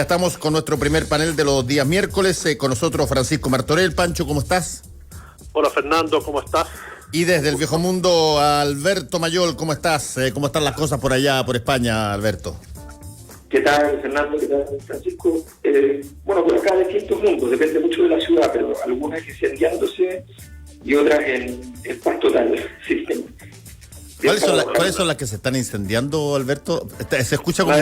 Ya estamos con nuestro primer panel de los días miércoles, con nosotros Francisco Martorell. Pancho, ¿cómo estás? Hola Fernando, ¿cómo estás? Y desde el viejo mundo, Alberto Mayol, ¿cómo estás? ¿Cómo están las cosas por allá, por España, Alberto? ¿Qué tal, Fernando? ¿Qué tal, Francisco? Bueno, por acá distintos mundos, depende mucho de la ciudad, pero algunas incendiándose y otras en paz total. Sí. ¿Cuáles son las que se están incendiando, Alberto? Se escucha como,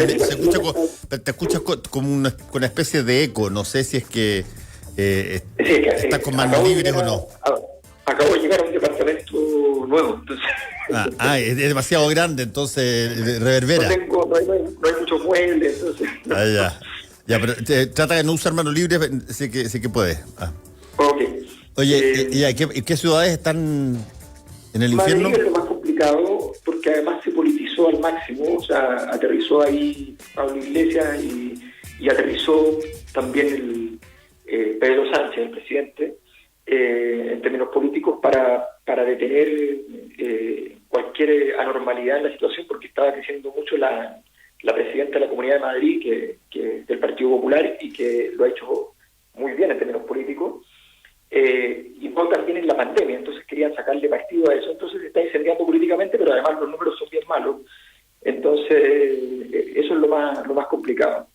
te escuchas como una especie de eco. No sé si es que estás con manos libres o no. Acabo de llegar a un departamento nuevo, entonces. Es demasiado grande, entonces reverbera. No hay muchos muebles, entonces. Ya, pero trata de no usar manos libres, sí que puedes. Ok. Oye, ¿qué ciudades están en el infierno? Madrid es lo más complicado porque además se politizó al máximo, o sea, aterrizó ahí Pablo Iglesias y aterrizó también Pedro Sánchez, el presidente, en términos políticos para detener cualquier anormalidad en la situación, porque estaba creciendo mucho la presidenta de la Comunidad de Madrid, que del Partido Popular, y que lo ha hecho muy bien en términos políticos. Y no también en la pandemia, entonces querían sacarle partido a eso, entonces se está incendiando políticamente, pero además los números son bien malos, entonces eso es lo más complicado.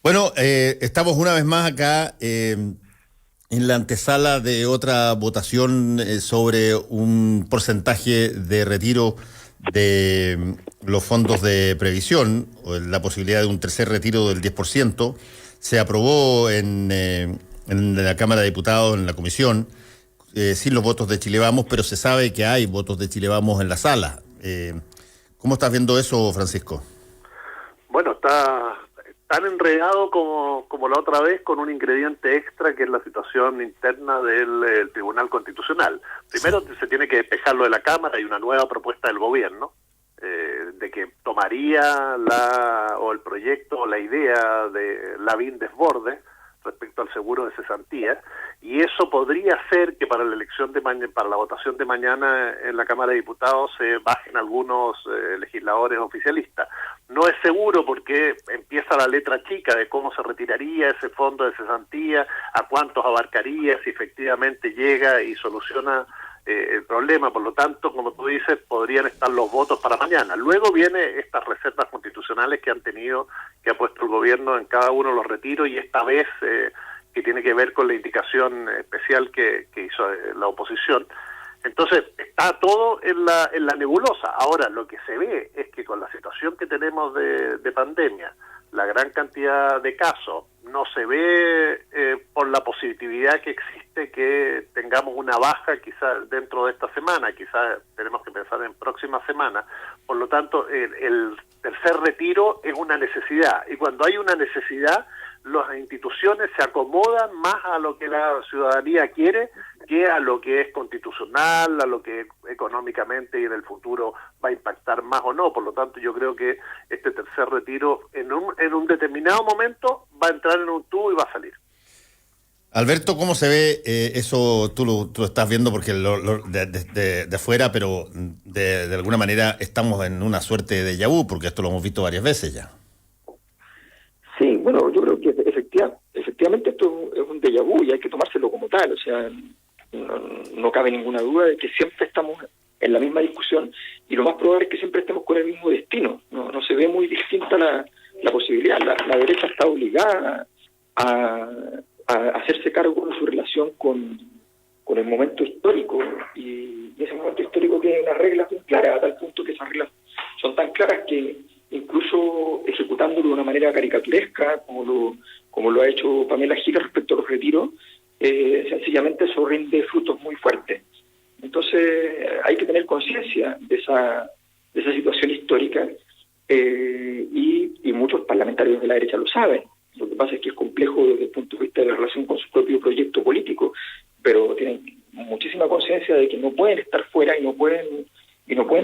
Bueno, estamos una vez más acá en la antesala de otra votación sobre un porcentaje de retiro de los fondos de previsión, o la posibilidad de un tercer retiro del 10%. Se aprobó en la Cámara de Diputados, en la comisión, sin los votos de Chile Vamos, pero se sabe que hay votos de Chile Vamos en la sala. ¿Cómo estás viendo eso, Francisco? Bueno, está tan enredado como la otra vez, con un ingrediente extra que es la situación interna del Tribunal Constitucional. Primero se tiene que despejar lo de la Cámara y una nueva propuesta del gobierno, de que tomaría el proyecto o la idea de Lavín Desbordes respecto al seguro de cesantía, y eso podría hacer que para la elección para la votación de mañana en la Cámara de Diputados se bajen algunos legisladores oficialistas. No es seguro porque empieza la letra chica de cómo se retiraría ese fondo de cesantía, a cuántos abarcaría, si efectivamente llega y soluciona el problema. Por lo tanto, como tú dices, podrían estar los votos para mañana. Luego viene estas reservas constitucionales que ha puesto el gobierno en cada uno de los retiros, y esta vez que tiene que ver con la indicación especial que hizo la oposición. Entonces, está todo en la nebulosa. Ahora, lo que se ve es que con la situación que tenemos de pandemia, la gran cantidad de casos, no se ve por la positividad que existe que tengamos una baja quizás dentro de esta semana, quizás tenemos que pensar en próxima semana. Por lo tanto, el tercer retiro es una necesidad, y cuando hay una necesidad, las instituciones se acomodan más a lo que la ciudadanía quiere que a lo que es constitucional, a lo que económicamente y en el futuro va a impactar más o no. Por lo tanto, yo creo que este tercer retiro en un determinado momento va a entrar en un tubo y va a salir. Alberto, ¿cómo se ve eso? Tú lo estás viendo porque de afuera, pero de alguna manera estamos en una suerte de déjà vu, porque esto lo hemos visto varias veces ya. Sí, bueno, yo creo que efectivamente esto es un déjà vu y hay que tomárselo como tal. O sea, no cabe ninguna duda de que siempre estamos en la misma discusión, y lo más probable es que siempre estemos con el mismo destino. No se ve muy distinta la posibilidad. La derecha está obligada a hacerse cargo de su relación con el momento histórico, y ese momento histórico tiene unas reglas muy claras, a tal punto que esas reglas son tan claras que incluso ejecutándolo de una manera caricaturesca, como lo ha hecho Pamela Giles respecto a los retiros, sencillamente eso rinde frutos muy fuertes. Entonces hay que tener conciencia de esa situación histórica, y muchos parlamentarios de la derecha lo saben. Lo que pasa es que es complejo desde el punto de vista de la relación con su propio proyecto político, pero tienen muchísima conciencia de que no pueden estar fuera y no pueden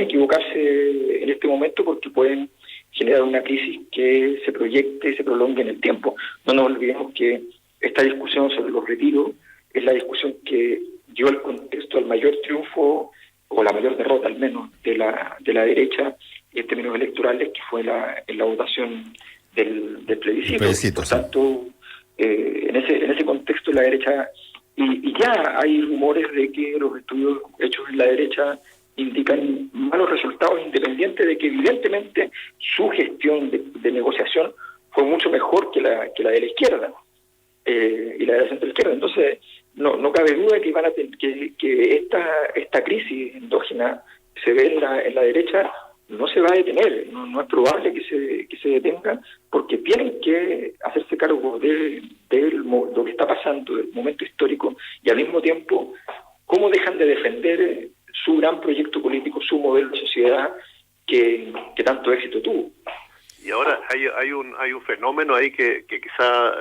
equivocarse en este momento, porque pueden generar una crisis que se proyecte y se prolongue en el tiempo. No nos olvidemos que esta discusión sobre los retiros es la discusión que dio el contexto al mayor triunfo, o la mayor derrota al menos, de la derecha en términos electorales, que fue en la votación del plebiscito. Plebiscito, Por tanto, en ese contexto la derecha, y ya hay rumores de que los estudios hechos en la derecha indican malos resultados, independientes de que evidentemente su gestión de negociación fue mucho mejor que la de la izquierda y la de la centroizquierda. Entonces no cabe duda que van a que esta crisis endógena que se ve en la derecha no se va a detener, no es probable que se detenga, porque tienen que hacerse cargo de lo que está pasando, del momento histórico, y al mismo tiempo cómo dejan de defender su gran proyecto político, su modelo de sociedad que tanto éxito tuvo. Y ahora hay un fenómeno ahí que quizá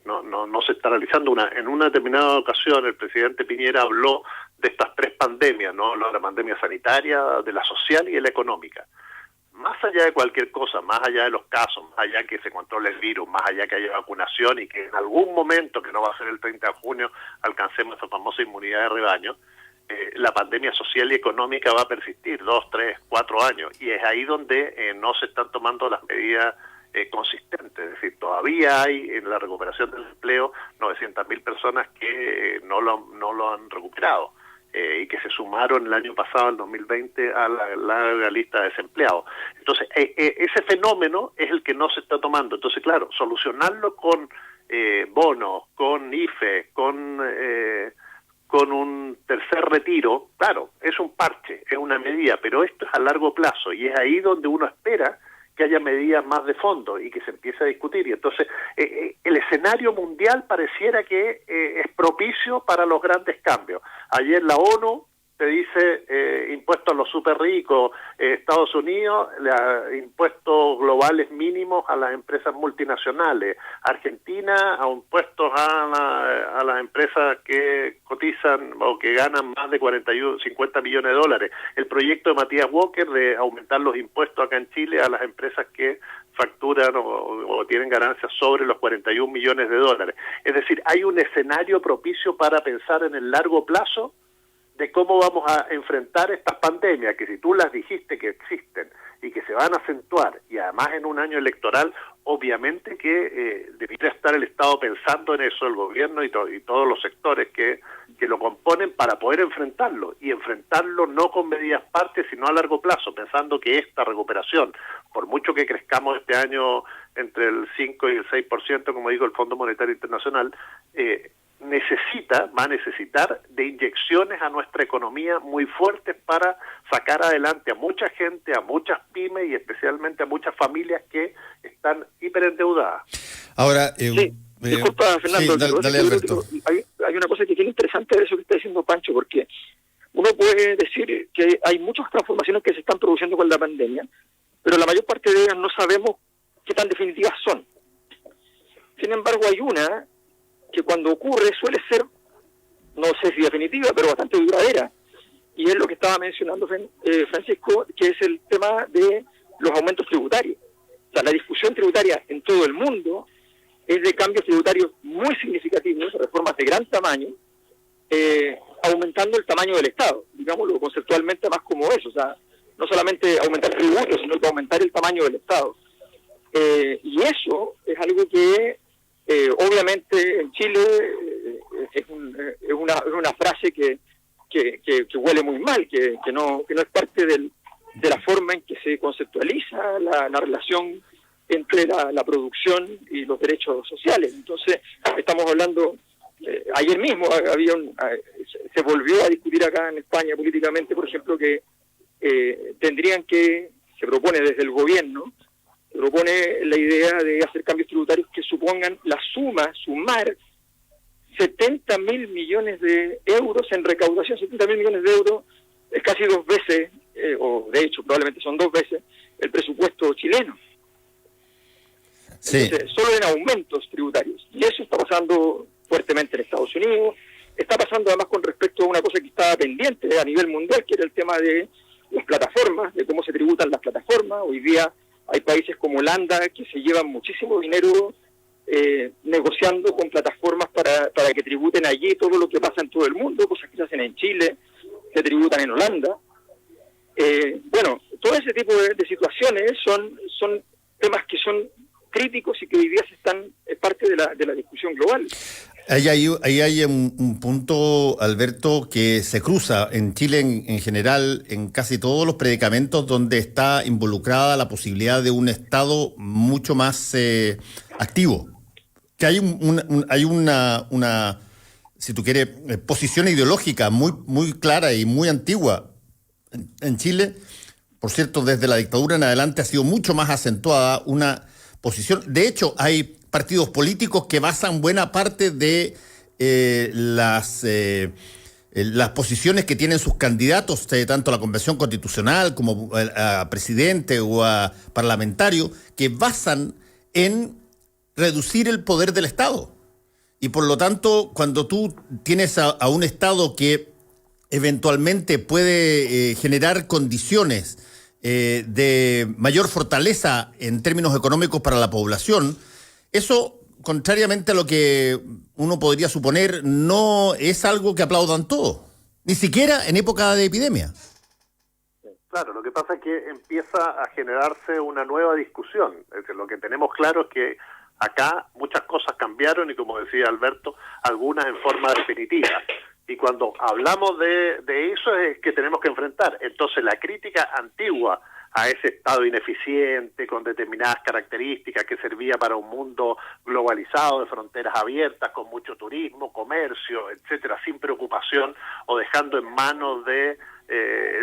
no se está analizando. En una determinada ocasión el presidente Piñera habló de estas 3 pandemias, ¿no? Habló de la pandemia sanitaria, de la social y de la económica. Más allá de cualquier cosa, más allá de los casos, más allá que se controle el virus, más allá que haya vacunación y que en algún momento, que no va a ser el 30 de junio, alcancemos esa famosa inmunidad de rebaño, la pandemia social y económica va a persistir 2, 3, 4 años, y es ahí donde no se están tomando las medidas consistentes. Es decir, todavía hay en la recuperación del empleo 900.000 personas que no lo han recuperado y que se sumaron el año pasado, el 2020, a la larga lista de desempleados. Entonces, ese fenómeno es el que no se está tomando. Entonces, claro, solucionarlo con bonos, con IFE, con un tercer retiro, claro, es un parche, es una medida, pero esto es a largo plazo, y es ahí donde uno espera que haya medidas más de fondo y que se empiece a discutir. Y entonces el escenario mundial pareciera que es propicio para los grandes cambios. Ayer la ONU te dice impuestos a los super ricos, Estados Unidos impuestos globales mínimos a las empresas multinacionales, Argentina a impuestos a las empresas que cotizan o que ganan más de 50 millones de dólares. El proyecto de Matías Walker de aumentar los impuestos acá en Chile a las empresas que facturan o tienen ganancias sobre los 41 millones de dólares. Es decir, hay un escenario propicio para pensar en el largo plazo de cómo vamos a enfrentar estas pandemias, que si tú las dijiste que existen y que se van a acentuar, y además en un año electoral, obviamente que debería estar el Estado pensando en eso, el gobierno y todos los sectores que lo componen, para poder enfrentarlo, y enfrentarlo no con medidas parches, sino a largo plazo, pensando que esta recuperación, por mucho que crezcamos este año entre el 5 y el 6%, como dijo el Fondo Monetario Internacional, va a necesitar de inyecciones a nuestra economía muy fuertes para sacar adelante a mucha gente, a muchas pymes y especialmente a muchas familias que están hiperendeudadas. Ahora, disculpa, Fernando, sí, dale, Alberto. Hay una cosa que tiene interesante de eso que está diciendo Pancho, porque uno puede decir que hay muchas transformaciones que se están produciendo con la pandemia, pero la mayor parte de ellas no sabemos qué tan definitivas son. Sin embargo, hay una que cuando ocurre suele ser, no sé si definitiva, pero bastante duradera. Y es lo que estaba mencionando Francisco, que es el tema de los aumentos tributarios. O sea, la discusión tributaria en todo el mundo es de cambios tributarios muy significativos, reformas de gran tamaño, aumentando el tamaño del Estado, digámoslo conceptualmente más como eso. O sea, no solamente aumentar tributos, sino que aumentar el tamaño del Estado. Y eso es algo que obviamente en Chile es una frase que huele muy mal, que no es parte de la forma en que se conceptualiza la relación entre la producción y los derechos sociales. Entonces, estamos hablando, ayer mismo se volvió a discutir acá en España políticamente, por ejemplo, que se propone desde el gobierno, propone la idea de hacer cambios tributarios que supongan sumar 70.000 millones de euros en recaudación. 70.000 millones de euros es casi 2 veces, o de hecho probablemente son 2 veces, el presupuesto chileno. Sí. Entonces, solo en aumentos tributarios. Y eso está pasando fuertemente en Estados Unidos. Está pasando además con respecto a una cosa que estaba pendiente a nivel mundial, que era el tema de las plataformas, de cómo se tributan las plataformas. Hoy día hay países como Holanda que se llevan muchísimo dinero negociando con plataformas para que tributen allí todo lo que pasa en todo el mundo, cosas que se hacen en Chile, se tributan en Holanda. Bueno, todo ese tipo de situaciones son temas que son críticos y que hoy día es parte de la discusión global. Ahí hay un punto, Alberto, que se cruza en Chile en general, en casi todos los predicamentos donde está involucrada la posibilidad de un Estado mucho más activo. Que hay una, si tú quieres, posición ideológica muy clara y muy antigua en Chile. Por cierto, desde la dictadura en adelante ha sido mucho más acentuada una posición. De hecho, hay partidos políticos que basan buena parte de las posiciones que tienen sus candidatos, tanto a la Convención Constitucional como a presidente o a parlamentario, que basan en reducir el poder del Estado. Y por lo tanto, cuando tú tienes a un Estado que eventualmente puede generar condiciones de mayor fortaleza en términos económicos para la población, eso, contrariamente a lo que uno podría suponer, no es algo que aplaudan todos, ni siquiera en época de epidemia. Claro, lo que pasa es que empieza a generarse una nueva discusión. Es decir, lo que tenemos claro es que acá muchas cosas cambiaron y, como decía Alberto, algunas en forma definitiva. Y cuando hablamos de eso es que tenemos que enfrentar. Entonces la crítica antigua a ese Estado ineficiente, con determinadas características, que servía para un mundo globalizado, de fronteras abiertas, con mucho turismo, comercio, etcétera, sin preocupación, o dejando en manos de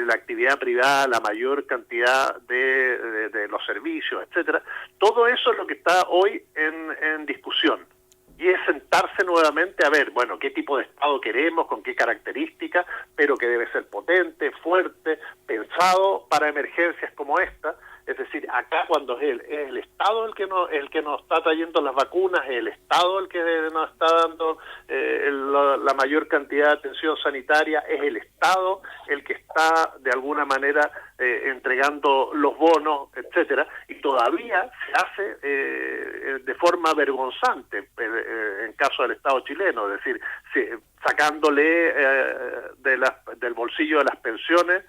la actividad privada la mayor cantidad de los servicios, etcétera. Todo eso es lo que está hoy en discusión. Y es sentarse nuevamente a ver, bueno, qué tipo de Estado queremos, con qué características, pero que debe ser potente, fuerte, pensado para emergencias como esta. Es decir, acá cuando es el Estado el que nos está trayendo las vacunas, es el Estado el que nos está dando la mayor cantidad de atención sanitaria, es el Estado el que está de alguna manera entregando los bonos, etcétera, y todavía se hace de forma vergonzante en caso del Estado chileno, es decir, sacándole del bolsillo de las pensiones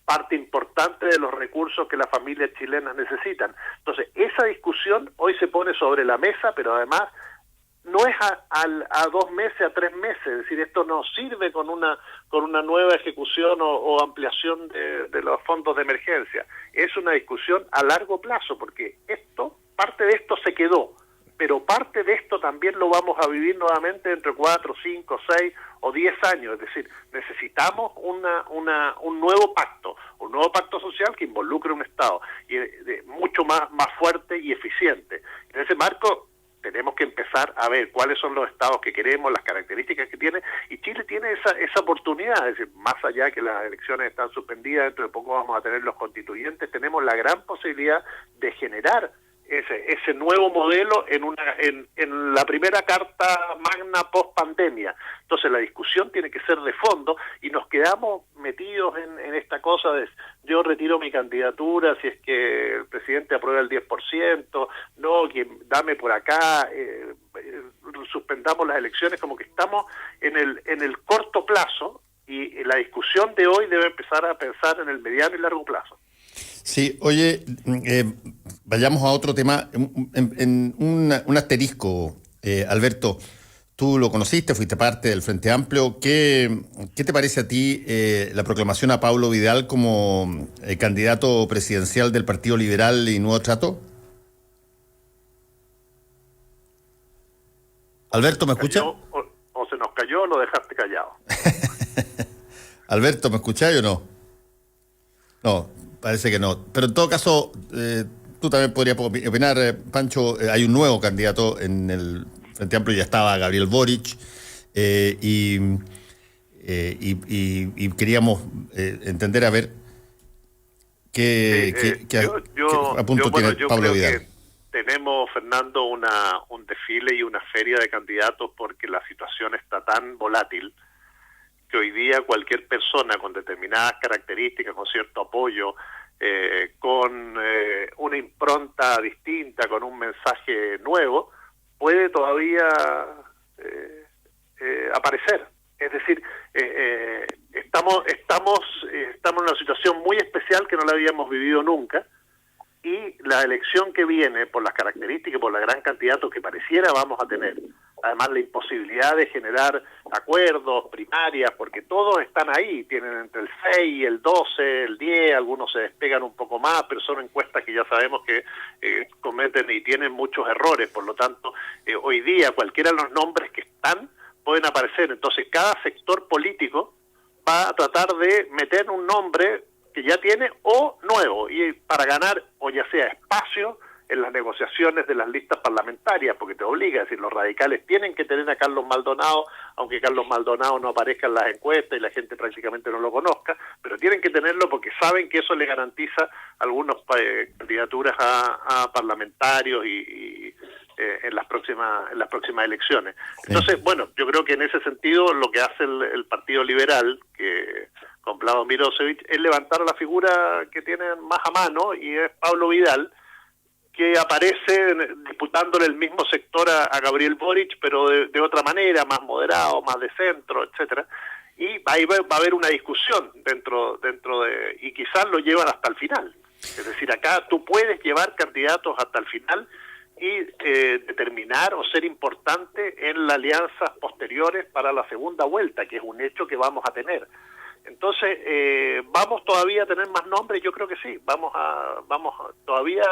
parte importante de los recursos que las familias chilenas necesitan. Entonces, esa discusión hoy se pone sobre la mesa, pero además no es a 2 meses, a 3 meses, es decir, esto no sirve con una nueva ejecución o ampliación de los fondos de emergencia. Es una discusión a largo plazo, porque parte de esto se quedó, pero parte de esto también lo vamos a vivir nuevamente dentro de 4, 5, 6 o 10 años. Es decir, necesitamos un nuevo pacto social que involucre un Estado y mucho más fuerte y eficiente. En ese marco tenemos que empezar a ver cuáles son los Estados que queremos, las características que tiene, y Chile tiene esa oportunidad. Es decir, más allá que las elecciones están suspendidas, dentro de poco vamos a tener los constituyentes, tenemos la gran posibilidad de generar ese nuevo modelo en la primera carta magna post pandemia. Entonces la discusión tiene que ser de fondo y nos quedamos metidos en esta cosa de yo retiro mi candidatura si es que el presidente aprueba el 10%, no, que dame por acá, suspendamos las elecciones, como que estamos en el corto plazo, y la discusión de hoy debe empezar a pensar en el mediano y largo plazo. Sí, oye, vayamos a otro tema, en un asterisco, Alberto, tú lo conociste, fuiste parte del Frente Amplio, ¿qué te parece a ti la proclamación a Pablo Vidal como candidato presidencial del Partido Liberal y Nuevo Trato? Alberto, ¿me escuchas? O se nos cayó o lo dejaste callado. Alberto, ¿me escuchás o no? No, parece que no. Pero en todo caso, tú también podrías opinar, Pancho. Hay un nuevo candidato en el Frente Amplio, ya estaba Gabriel Boric, y queríamos entender a ver qué a punto tiene Pablo Vidal. Tenemos, Fernando, un desfile y una feria de candidatos porque la situación está tan volátil que hoy día cualquier persona con determinadas características, con cierto apoyo, con una impronta distinta, con un mensaje nuevo, puede todavía aparecer. Es decir, estamos en una situación muy especial que no la habíamos vivido nunca, y la elección que viene, por las características, por la gran candidato que pareciera vamos a tener, además la imposibilidad de generar acuerdos, primarias, porque todos están ahí, tienen entre el 6, el 12, el 10, algunos se despegan un poco más, pero son encuestas que ya sabemos que cometen y tienen muchos errores, por lo tanto, hoy día cualquiera de los nombres que están pueden aparecer, entonces cada sector político va a tratar de meter un nombre que ya tiene o nuevo, y para ganar o ya sea espacio en las negociaciones de las listas parlamentarias, porque te obliga, es decir, los radicales tienen que tener a Carlos Maldonado, aunque Carlos Maldonado no aparezca en las encuestas y la gente prácticamente no lo conozca, pero tienen que tenerlo porque saben que eso le garantiza algunas candidaturas a parlamentarios y en las próximas elecciones. Entonces, bueno, yo creo que en ese sentido lo que hace el Partido Liberal, que con Vlado Mirosevic, es levantar a la figura que tienen más a mano, y es Pablo Vidal, que aparece disputándole el mismo sector a Gabriel Boric, pero de otra manera, más moderado, más de centro, etcétera. Y ahí va a haber una discusión dentro de, y quizás lo llevan hasta el final. Es decir, acá tú puedes llevar candidatos hasta el final y determinar o ser importante en las alianzas posteriores para la segunda vuelta, que es un hecho que vamos a tener. Entonces, ¿vamos todavía a tener más nombres? Yo creo que sí, todavía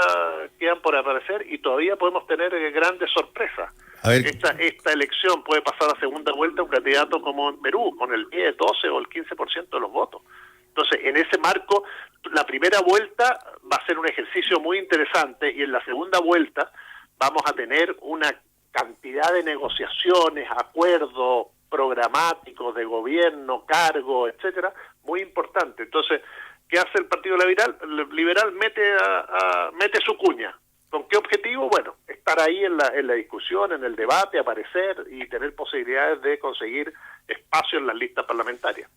quedan por aparecer y todavía podemos tener grandes sorpresas. A ver. Esta elección puede pasar a segunda vuelta un candidato como en Perú, con el 10, 12 o el 15% de los votos. Entonces, en ese marco, la primera vuelta va a ser un ejercicio muy interesante, y en la segunda vuelta vamos a tener una cantidad de negociaciones, acuerdos programáticos de gobierno, cargo, etcétera, muy importante. Entonces, ¿qué hace el Partido Liberal? Mete su cuña. ¿Con qué objetivo? Bueno, estar ahí en la discusión, en el debate, aparecer y tener posibilidades de conseguir espacio en las listas parlamentarias.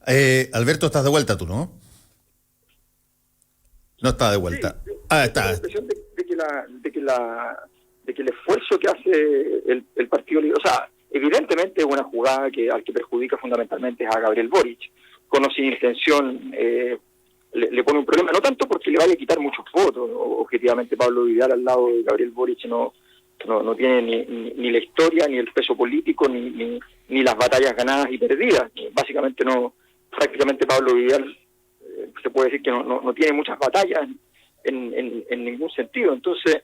Alberto, ¿estás de vuelta tú, no? No está de vuelta. Sí, Está. La impresión de que el esfuerzo que hace el Partido Liberal, o sea, evidentemente es una jugada al que perjudica fundamentalmente a Gabriel Boric, con o sin intención le pone un problema, no tanto porque le vaya a quitar muchos votos. Objetivamente Pablo Vidal al lado de Gabriel Boric no tiene ni la historia, ni el peso político, ni las batallas ganadas y perdidas. Básicamente prácticamente Pablo Vidal se puede decir que no tiene muchas batallas en ningún sentido. Entonces,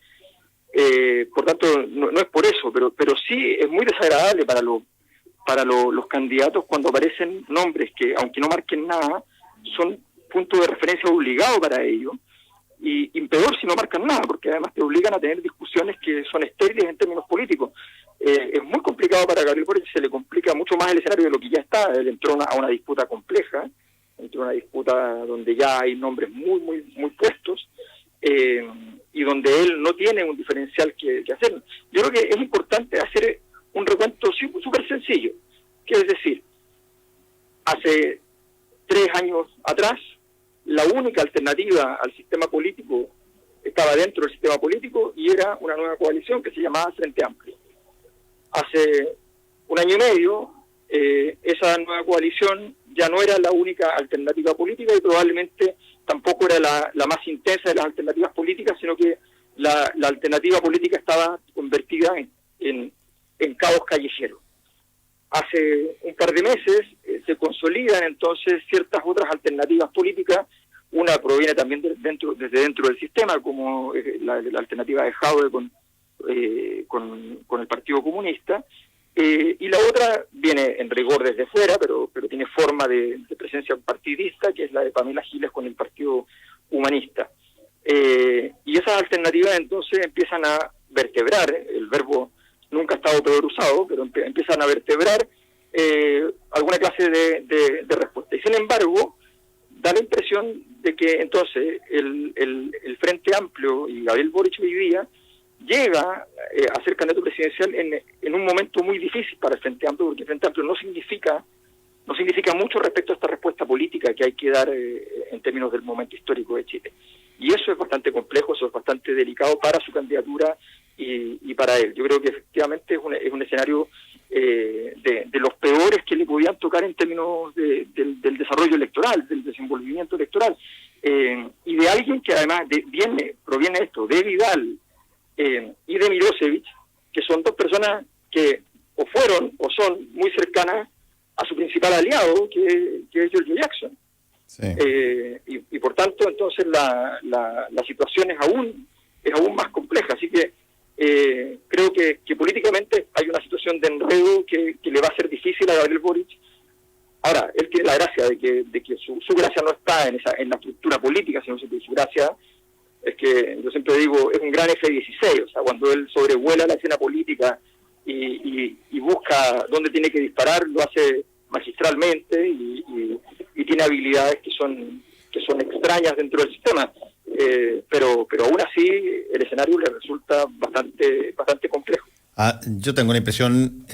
por tanto, no es por eso, pero sí es muy desagradable para los candidatos cuando aparecen nombres que, aunque no marquen nada, son puntos de referencia obligado para ellos, y peor si no marcan nada, porque además te obligan a tener discusiones que son estériles en términos políticos. Es muy complicado para Gabriel Boric, se le complica mucho más el escenario de lo que ya está. Él entró a una disputa compleja, entró a una disputa donde ya hay nombres muy, muy, muy puestos, y donde él no tiene un diferencial que hacer. Yo creo que es importante hacer un recuento súper sencillo, que es decir, hace 3 años atrás, la única alternativa al sistema político estaba dentro del sistema político y era una nueva coalición que se llamaba Frente Amplio. Hace 1 año y medio, esa nueva coalición ya no era la única alternativa política y probablemente tampoco era la más intensa de las alternativas políticas, sino que la alternativa política estaba convertida en caos callejero. Hace un par de meses se consolidan entonces ciertas otras alternativas políticas. Una proviene también desde dentro del sistema, como la alternativa de Jadwe con el Partido Comunista, y la otra viene en rigor desde fuera, pero tiene forma de presencia partidista, que es la de Pamela Giles con el Partido Humanista. Y esas alternativas entonces empiezan a vertebrar, el verbo nunca ha estado peor usado, pero empiezan a vertebrar alguna clase de respuesta. Y sin embargo, da la impresión de que entonces el Frente Amplio y Gabriel Boric hoy día llega a ser candidato presidencial en un momento muy difícil para el Frente Amplio, porque el Frente Amplio no significa mucho respecto a esta respuesta política que hay que dar en términos del momento histórico de Chile. Y eso es bastante complejo, eso es bastante delicado para su candidatura y para él. Yo creo que efectivamente es un escenario de los peores que le podían tocar en términos del desarrollo electoral, del desenvolvimiento electoral. Y de alguien que además proviene esto de Vidal y de Milosevic, que son dos personas que o fueron o son muy cercanas a su principal aliado, que es Giorgio Jackson. Sí. Y por tanto, entonces la situación es aún más compleja. Así que creo que políticamente hay una situación de enredo que le va a ser difícil a Gabriel Boric. Ahora, él tiene la gracia de que su gracia no está en la estructura política, sino que su gracia es que, yo siempre digo, es un gran F-16, o sea, cuando él sobrevuela la escena política y busca dónde tiene que disparar, lo hace magistralmente y tiene habilidades que son extrañas dentro del sistema, pero aún así el escenario le resulta bastante complejo. Yo tengo la impresión,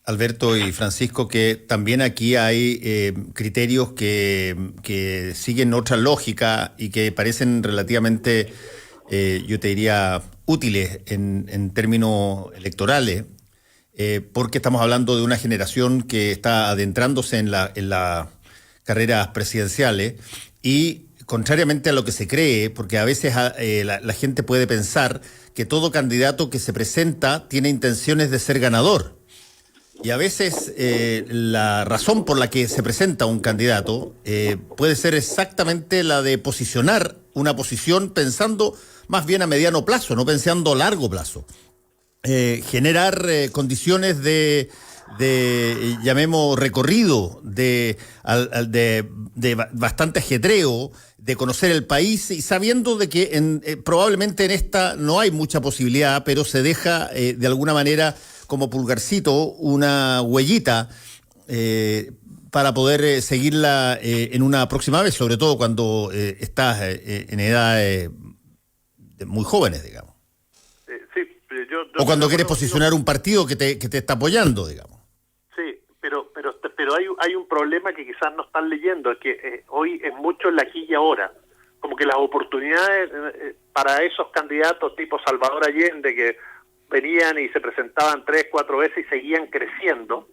Alberto y Francisco, que también aquí hay criterios que siguen otra lógica y que parecen relativamente, yo te diría, útiles en términos electorales, porque estamos hablando de una generación que está adentrándose en las carreras presidenciales y, contrariamente a lo que se cree, porque a veces la gente puede pensar que todo candidato que se presenta tiene intenciones de ser ganador. Y a veces la razón por la que se presenta un candidato puede ser exactamente la de posicionar una posición pensando más bien a mediano plazo, no pensando a largo plazo. Generar condiciones de llamemos recorrido, de bastante ajetreo, de conocer el país y sabiendo de que probablemente en esta no hay mucha posibilidad, pero se deja de alguna manera como pulgarcito una huellita para poder seguirla en una próxima vez, sobre todo cuando estás en edades muy jóvenes, digamos. O cuando quieres posicionar un partido que te está apoyando, digamos. Sí, pero hay un problema que quizás no están leyendo, es que hoy es mucho el aquí y ahora. Como que las oportunidades para esos candidatos tipo Salvador Allende, que venían y se presentaban 3, 4 veces y seguían creciendo.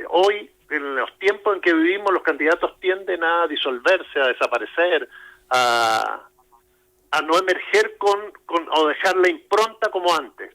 Hoy, en los tiempos en que vivimos, los candidatos tienden a disolverse, a desaparecer, a no emerger o dejar la impronta como antes.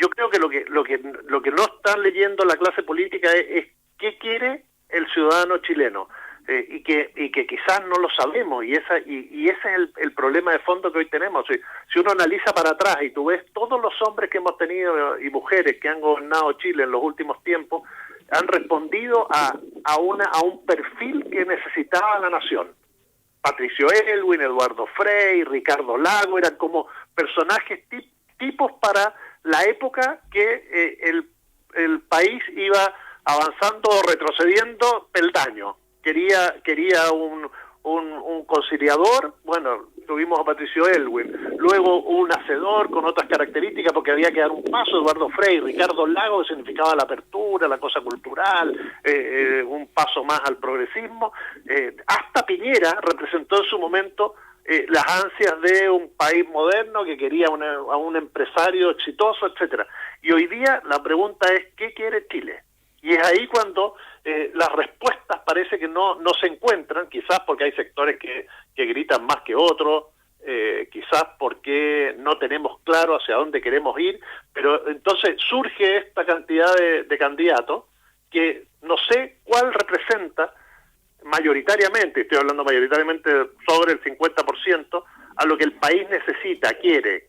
Yo creo que lo que no están leyendo la clase política es qué quiere el ciudadano chileno. Y que quizás no lo sabemos, y ese es el problema de fondo que hoy tenemos. Si uno analiza para atrás y tú ves todos los hombres que hemos tenido y mujeres que han gobernado Chile en los últimos tiempos, han respondido a un perfil que necesitaba la nación. Patricio Aylwin, Eduardo Frei, Ricardo Lago, eran como personajes tipos para la época que el país iba avanzando o retrocediendo peldaño. Quería un conciliador, bueno, tuvimos a Patricio Aylwin, luego un hacedor con otras características porque había que dar un paso, Eduardo Frei, Ricardo Lago, que significaba la apertura, la cosa cultural, un paso más al progresismo, hasta Piñera representó en su momento las ansias de un país moderno que quería a un empresario exitoso, etcétera. Y hoy día la pregunta es, ¿qué quiere Chile? Y es ahí cuando las respuestas parece que no se encuentran, quizás porque hay sectores que gritan más que otros, quizás porque no tenemos claro hacia dónde queremos ir, pero entonces surge esta cantidad de candidatos que no sé cuál representa mayoritariamente, estoy hablando mayoritariamente sobre el 50%, a lo que el país necesita, quiere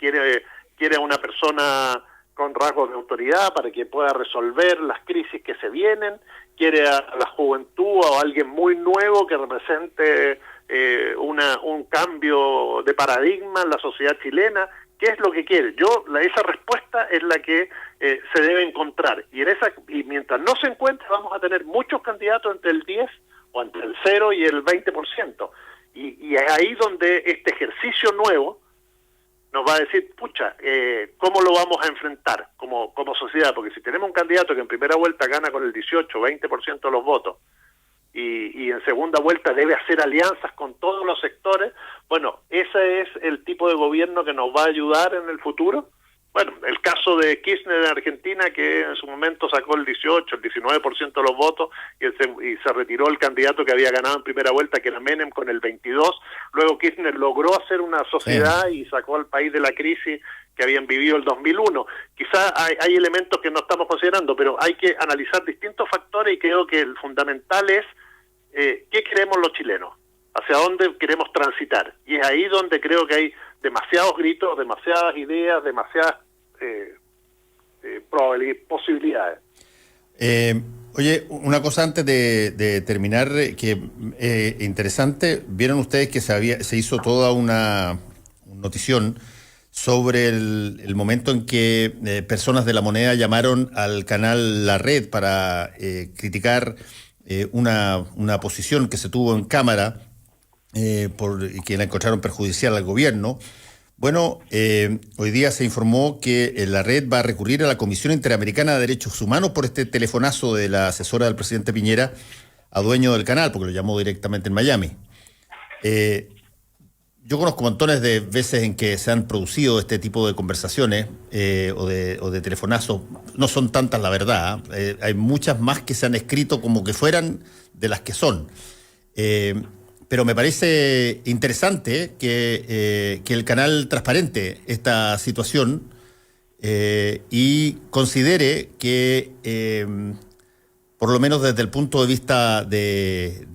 a una persona con rasgos de autoridad para que pueda resolver las crisis que se vienen, quiere a la juventud o a alguien muy nuevo que represente un cambio de paradigma en la sociedad chilena. ¿Qué es lo que quiere? Esa respuesta es la que se debe encontrar, y mientras no se encuentre vamos a tener muchos candidatos entre el 10 o entre el 0 y el 20%, y es ahí donde este ejercicio nuevo nos va a decir, pucha, ¿cómo lo vamos a enfrentar como sociedad? Porque si tenemos un candidato que en primera vuelta gana con el 18, 20% de los votos, y en segunda vuelta debe hacer alianzas con todos los sectores, bueno, ese es el tipo de gobierno que nos va a ayudar en el futuro. Bueno, el caso de Kirchner en Argentina, que en su momento sacó el 18, el 19% de los votos y se retiró el candidato que había ganado en primera vuelta, que era Menem, con el 22%. Luego Kirchner logró hacer una sociedad y sacó al país de la crisis que habían vivido el 2001. Quizá hay elementos que no estamos considerando, pero hay que analizar distintos factores y creo que el fundamental es qué queremos los chilenos, hacia dónde queremos transitar. Y es ahí donde creo que hay demasiados gritos, demasiadas ideas, demasiadas posibilidades. Oye, una cosa antes de terminar, que interesante, vieron ustedes que se hizo toda una notición sobre el momento en que personas de La Moneda llamaron al canal La Red para criticar una posición que se tuvo en Cámara que la encontraron perjudicial al gobierno. Bueno, hoy día se informó que la Red va a recurrir a la Comisión Interamericana de Derechos Humanos por este telefonazo de la asesora del presidente Piñera a dueño del canal, porque lo llamó directamente en Miami. Yo conozco montones de veces en que se han producido este tipo de conversaciones o de telefonazos. No son tantas, la verdad. Hay muchas más que se han escrito como que fueran de las que son. Pero me parece interesante que el canal transparente esta situación y considere que, por lo menos desde el punto de vista de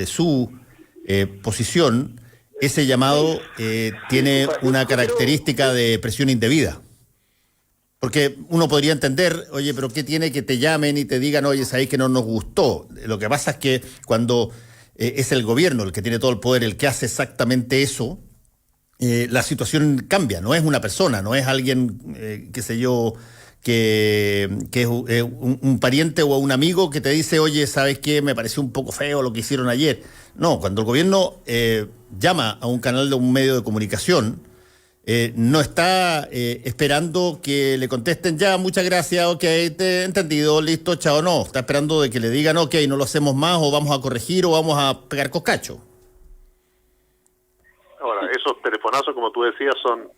su posición, ese llamado tiene una característica de presión indebida. Porque uno podría entender, oye, pero ¿qué tiene que te llamen y te digan, oye, sabéis que no nos gustó? Lo que pasa es que cuando es el gobierno el que tiene todo el poder, el que hace exactamente eso, la situación cambia. No es una persona, no es alguien, qué sé yo, que es un pariente o un amigo que te dice, oye, ¿sabes qué? Me pareció un poco feo lo que hicieron ayer. No, cuando el gobierno llama a un canal de un medio de comunicación, no está esperando que le contesten ya, muchas gracias, ok, te he entendido, listo, chao. No, está esperando de que le digan, ok, no lo hacemos más, o vamos a corregir, o vamos a pegar coscacho. Ahora, esos telefonazos, como tú decías, son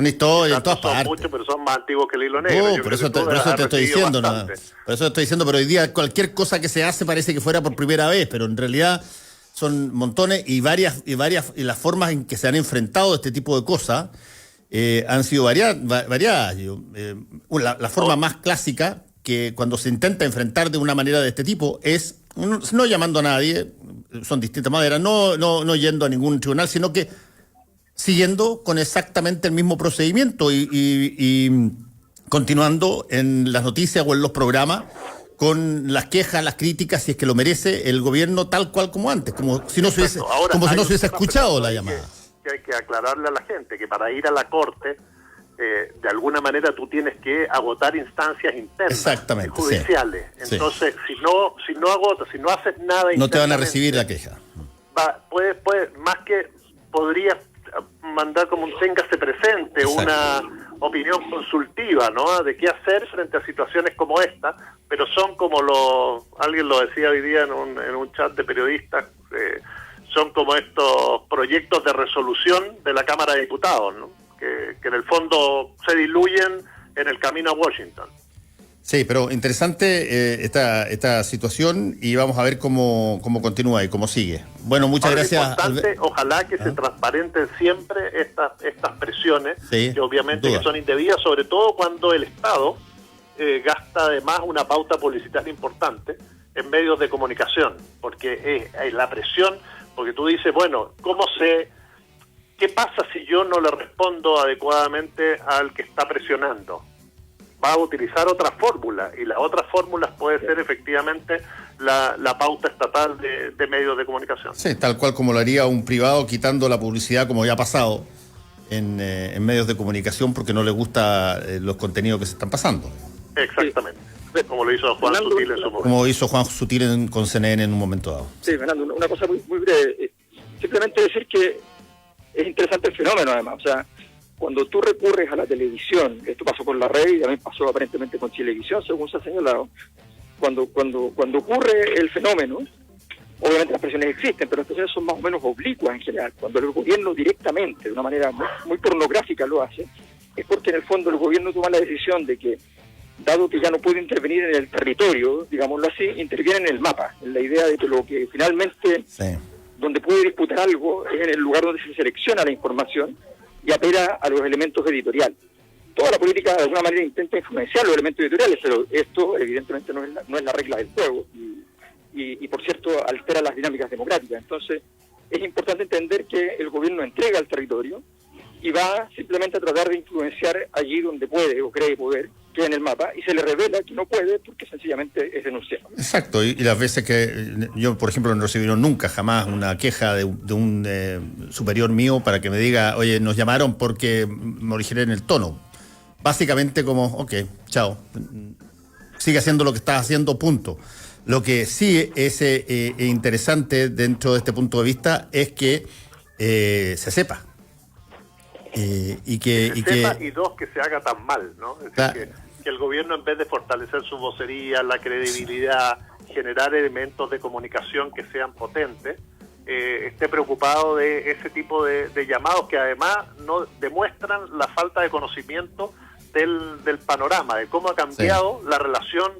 historias en todas partes. Muchos, pero son más antiguos que el hilo negro. Por eso te estoy diciendo, ¿no? Por eso te estoy diciendo, pero hoy día cualquier cosa que se hace parece que fuera por primera vez, pero en realidad son montones y las formas en que se han enfrentado este tipo de cosas han sido variadas. La forma más clásica, que cuando se intenta enfrentar de una manera de este tipo, es no llamando a nadie, son distintas maneras, no yendo a ningún tribunal, sino que siguiendo con exactamente el mismo procedimiento y continuando en las noticias o en los programas con las quejas, las críticas, si es que lo merece el gobierno, tal cual como antes, como si no se hubiese escuchado la llamada. Que hay que aclararle a la gente que para ir a la corte, de alguna manera tú tienes que agotar instancias internas, judiciales. Sí. Entonces, si no agotas, si no haces nada, no te van a recibir la queja. Podrías mandar como un téngase presente. Exacto. Una opinión consultiva, ¿no? De qué hacer frente a situaciones como esta, pero son como alguien lo decía hoy día en un chat de periodistas, son como estos proyectos de resolución de la Cámara de Diputados, ¿no? Que en el fondo se diluyen en el camino a Washington. Sí, pero interesante esta situación y vamos a ver cómo continúa y cómo sigue. Bueno, muchas gracias. Ojalá que se transparenten siempre estas presiones, que obviamente que son indebidas, sobre todo cuando el Estado gasta además una pauta publicitaria importante en medios de comunicación, porque es la presión, porque tú dices, bueno, ¿qué pasa si yo no le respondo adecuadamente al que está presionando? Va a utilizar otra fórmula, y las otras fórmulas puede ser efectivamente la pauta estatal de medios de comunicación. Sí, tal cual como lo haría un privado quitando la publicidad, como ya ha pasado en medios de comunicación, porque no les gusta los contenidos que se están pasando. Exactamente, como lo hizo Juan Sutil en su momento. Como hizo Juan Sutil con CNN en un momento dado. Sí, Fernando, una cosa muy breve. Simplemente decir que es interesante el fenómeno, además. O sea, cuando tú recurres a la televisión, esto pasó con La Red y también pasó aparentemente con Chilevisión, según se ha señalado, cuando ocurre el fenómeno, obviamente las presiones existen, pero las presiones son más o menos oblicuas en general. Cuando el gobierno directamente, de una manera muy pornográfica lo hace, es porque en el fondo el gobierno toma la decisión de que, dado que ya no puede intervenir en el territorio, digámoslo así, interviene en el mapa, en la idea de que lo que finalmente, donde puede disputar algo, es en el lugar donde se selecciona la información y apela a los elementos editoriales. Toda la política de alguna manera intenta influenciar los elementos editoriales, pero esto evidentemente no es la regla del juego y por cierto altera las dinámicas democráticas. Entonces es importante entender que el gobierno entrega al territorio y va simplemente a tratar de influenciar allí donde puede o cree poder, que es en el mapa, y se le revela que no puede porque sencillamente es denunciado. Exacto, y las veces que yo, por ejemplo, no recibí nunca jamás una queja de un superior mío para que me diga, oye, nos llamaron porque me originé en el tono. Básicamente como, ok, chao, sigue haciendo lo que estás haciendo, punto. Lo que sí es interesante dentro de este punto de vista es que se sepa. Y dos, que se haga tan mal, ¿no? Es decir, que el gobierno, en vez de fortalecer su vocería, la credibilidad, generar elementos de comunicación que sean potentes, esté preocupado de ese tipo de llamados que además no demuestran la falta de conocimiento del panorama, de cómo ha cambiado la relación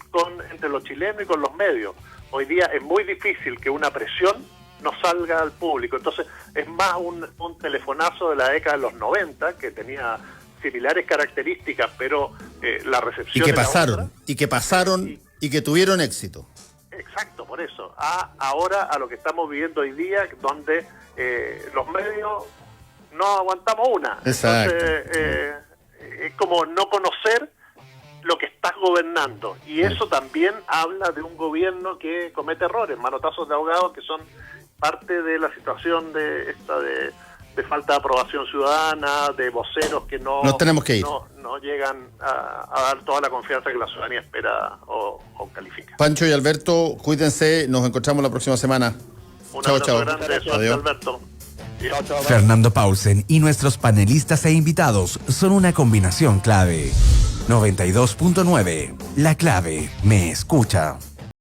entre los chilenos y con los medios. Hoy día es muy difícil que una presión no salga al público, entonces es más un telefonazo de la década de los 90 que tenía similares características, pero la recepción y que pasaron y que tuvieron éxito. Exacto, por eso ahora a lo que estamos viviendo hoy día, donde los medios no aguantamos una. Exacto. Entonces es como no conocer lo que estás gobernando, y eso también habla de un gobierno que comete errores, manotazos de ahogados, que son parte de la situación de falta de aprobación ciudadana, de voceros que no llegan a dar toda la confianza que la ciudadanía espera o califica. Pancho y Alberto, cuídense, nos encontramos la próxima semana. Un abrazo grande, adiós. Alberto. Fernando Paulsen y nuestros panelistas e invitados son una combinación clave. 92.9, La Clave, me escucha.